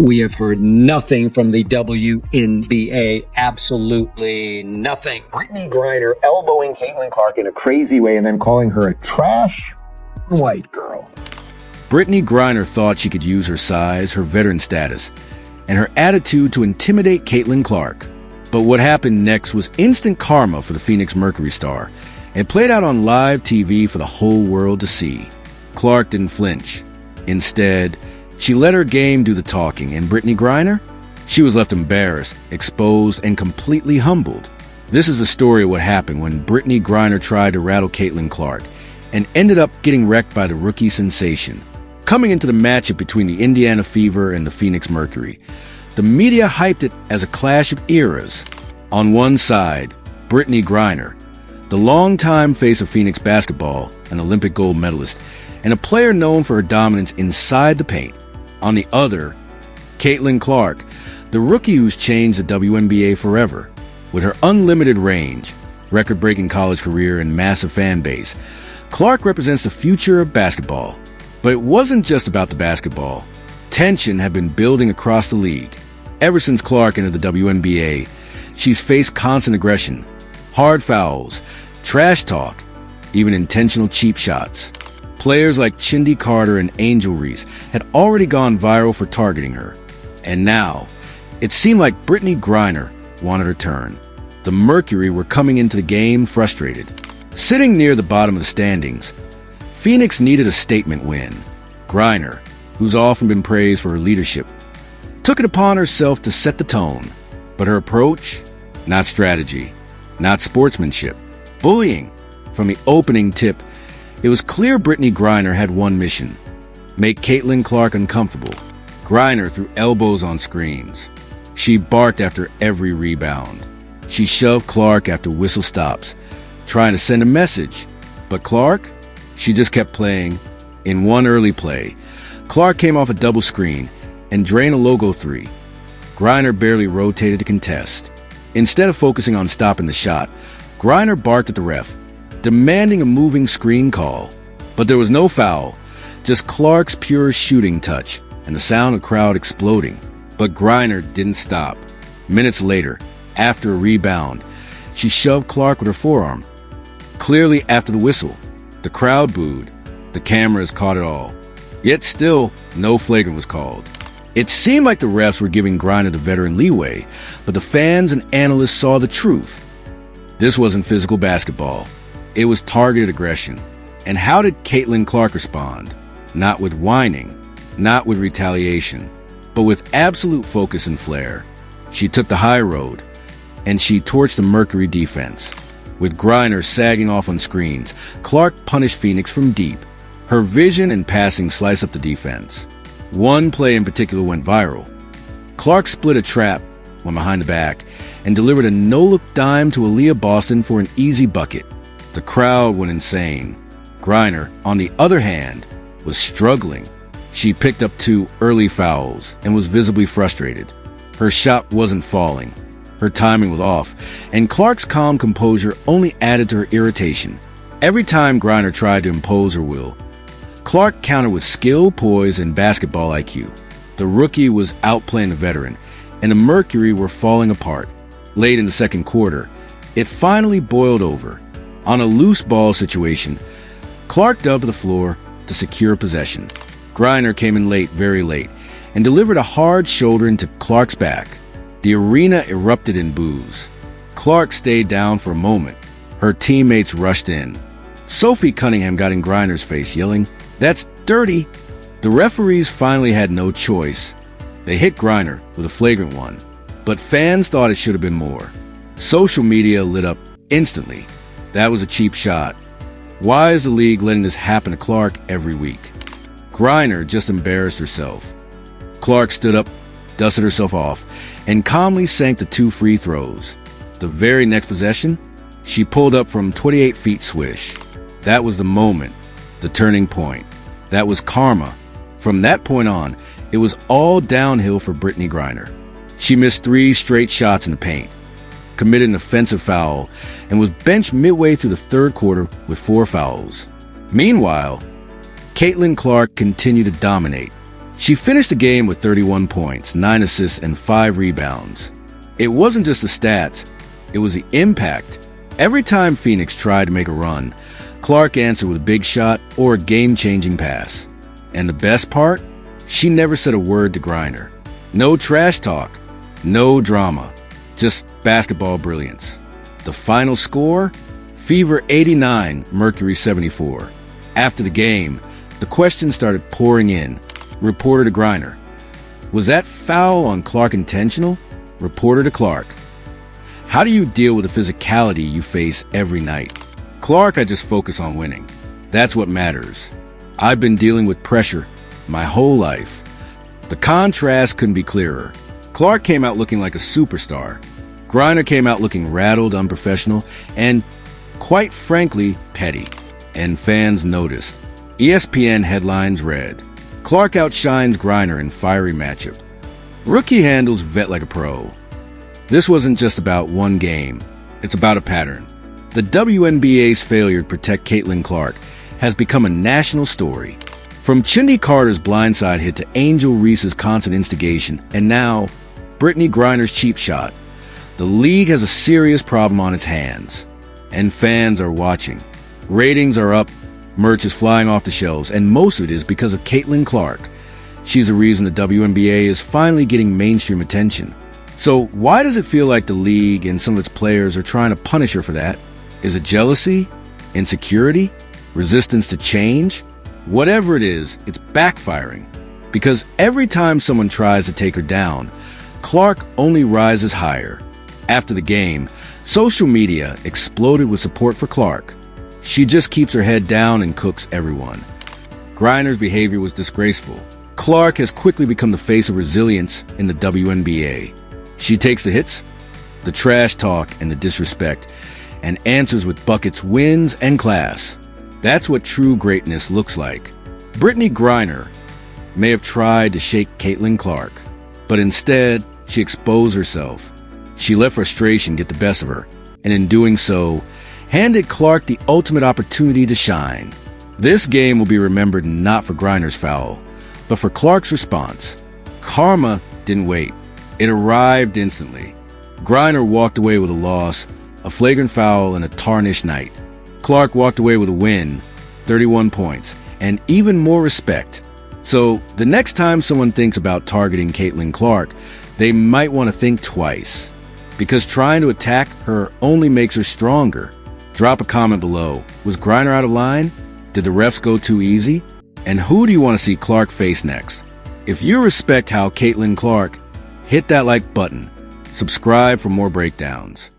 We have heard nothing from the WNBA. Absolutely nothing. Brittney Griner elbowing Caitlin Clark in a crazy way and then calling her a trash white girl. Brittney Griner thought she could use her size, her veteran status, and her attitude to intimidate Caitlin Clark. But what happened next was instant karma for the Phoenix Mercury star. It played out on live TV for the whole world to see. Clark didn't flinch. Instead, she let her game do the talking, and Brittney Griner? She was left embarrassed, exposed, and completely humbled. This is the story of what happened when Brittney Griner tried to rattle Caitlin Clark and ended up getting wrecked by the rookie sensation. Coming into the matchup between the Indiana Fever and the Phoenix Mercury, the media hyped it as a clash of eras. On one side, Brittney Griner, the longtime face of Phoenix basketball, an Olympic gold medalist, and a player known for her dominance inside the paint. On the other, Caitlin Clark, the rookie who's changed the WNBA forever. With her unlimited range, record-breaking college career, and massive fan base, Clark represents the future of basketball. But it wasn't just about the basketball. Tension had been building across the league. Ever since Clark entered the WNBA, she's faced constant aggression, hard fouls, trash talk, even intentional cheap shots. Players like Chindy Carter and Angel Reese had already gone viral for targeting her. And now, it seemed like Brittney Griner wanted her turn. The Mercury were coming into the game frustrated. Sitting near the bottom of the standings, Phoenix needed a statement win. Griner, who's often been praised for her leadership, took it upon herself to set the tone. But her approach? Not strategy, not sportsmanship, bullying. From the opening tip, it was clear Brittney Griner had one mission: make Caitlin Clark uncomfortable. Griner threw elbows on screens. She barked after every rebound. She shoved Clark after whistle stops, trying to send a message. But Clark? She just kept playing. In one early play, Clark came off a double screen and drained a logo three. Griner barely rotated to contest. Instead of focusing on stopping the shot, Griner barked at the ref, demanding a moving screen call. But there was no foul, just Clark's pure shooting touch and the sound of the crowd exploding. But Griner didn't stop. Minutes later, after a rebound, she shoved Clark with her forearm. Clearly after the whistle, the crowd booed. The cameras caught it all. Yet still, no flagrant was called. It seemed like the refs were giving Griner the veteran leeway, but the fans and analysts saw the truth. This wasn't physical basketball. It was targeted aggression. And how did Caitlin Clark respond? Not with whining, not with retaliation, but with absolute focus and flair. She took the high road, and she torched the Mercury defense. With Griner sagging off on screens, Clark punished Phoenix from deep. Her vision and passing sliced up the defense. One play in particular went viral. Clark split a trap, went behind the back, and delivered a no-look dime to Aaliyah Boston for an easy bucket. The crowd went insane. Griner, on the other hand, was struggling. She picked up 2 early fouls and was visibly frustrated. Her shot wasn't falling. Her timing was off, and Clark's calm composure only added to her irritation. Every time Griner tried to impose her will, Clark countered with skill, poise, and basketball IQ. The rookie was outplaying the veteran, and the Mercury were falling apart. Late in the second quarter, it finally boiled over. On a loose ball situation, Clark dove to the floor to secure possession. Griner came in late, very late, and delivered a hard shoulder into Clark's back. The arena erupted in boos. Clark stayed down for a moment. Her teammates rushed in. Sophie Cunningham got in Griner's face, yelling, "That's dirty!" The referees finally had no choice. They hit Griner with a flagrant one, but fans thought it should have been more. Social media lit up instantly. That was a cheap shot. Why is the league letting this happen to Clark every week? Griner just embarrassed herself. Clark stood up, dusted herself off, and calmly sank the 2 free throws. The very next possession, she pulled up from 28 feet swish. That was the moment, the turning point. That was karma. From that point on, it was all downhill for Brittney Griner. She missed 3 straight shots in the paint, committed an offensive foul, and was benched midway through the third quarter with 4 fouls. Meanwhile, Caitlin Clark continued to dominate. She finished the game with 31 points, 9 assists, and 5 rebounds. It wasn't just the stats, it was the impact. Every time Phoenix tried to make a run, Clark answered with a big shot or a game-changing pass. And the best part? She never said a word to Griner. No trash talk, no drama, just basketball brilliance. The final score? Fever 89, Mercury 74. After the game, the questions started pouring in. Reporter to Griner: was that foul on Clark intentional? Reporter to Clark: how do you deal with the physicality you face every night? Clark: I just focus on winning. That's what matters. I've been dealing with pressure my whole life. The contrast couldn't be clearer. Clark came out looking like a superstar. Griner came out looking rattled, unprofessional, and, quite frankly, petty. And fans noticed. ESPN headlines read: Clark outshines Griner in fiery matchup. Rookie handles vet like a pro. This wasn't just about one game. It's about a pattern. The WNBA's failure to protect Caitlin Clark has become a national story. From Chindy Carter's blindside hit to Angel Reese's constant instigation, and now Brittney Griner's cheap shot, the league has a serious problem on its hands. And fans are watching. Ratings are up, merch is flying off the shelves, and most of it is because of Caitlin Clark. She's the reason the WNBA is finally getting mainstream attention. So why does it feel like the league and some of its players are trying to punish her for that? Is it jealousy? Insecurity? Resistance to change? Whatever it is, it's backfiring. Because every time someone tries to take her down, Clark only rises higher. After the game, social media exploded with support for Clark. She just keeps her head down and cooks everyone. Griner's behavior was disgraceful. Clark has quickly become the face of resilience in the WNBA. She takes the hits, the trash talk, and the disrespect, and answers with buckets, wins, and class. That's what true greatness looks like. Brittney Griner may have tried to shake Caitlin Clark, but instead, she exposed herself. She let frustration get the best of her, and in doing so, handed Clark the ultimate opportunity to shine. This game will be remembered not for Griner's foul, but for Clark's response. Karma didn't wait. It arrived instantly. Griner walked away with a loss, a flagrant foul, and a tarnished night. Clark walked away with a win, 31 points, and even more respect. So the next time someone thinks about targeting Caitlin Clark, they might want to think twice, because trying to attack her only makes her stronger. Drop a comment below. Was Griner out of line? Did the refs go too easy? And who do you want to see Clark face next? If you respect how Caitlin Clark, hit that like button. Subscribe for more breakdowns.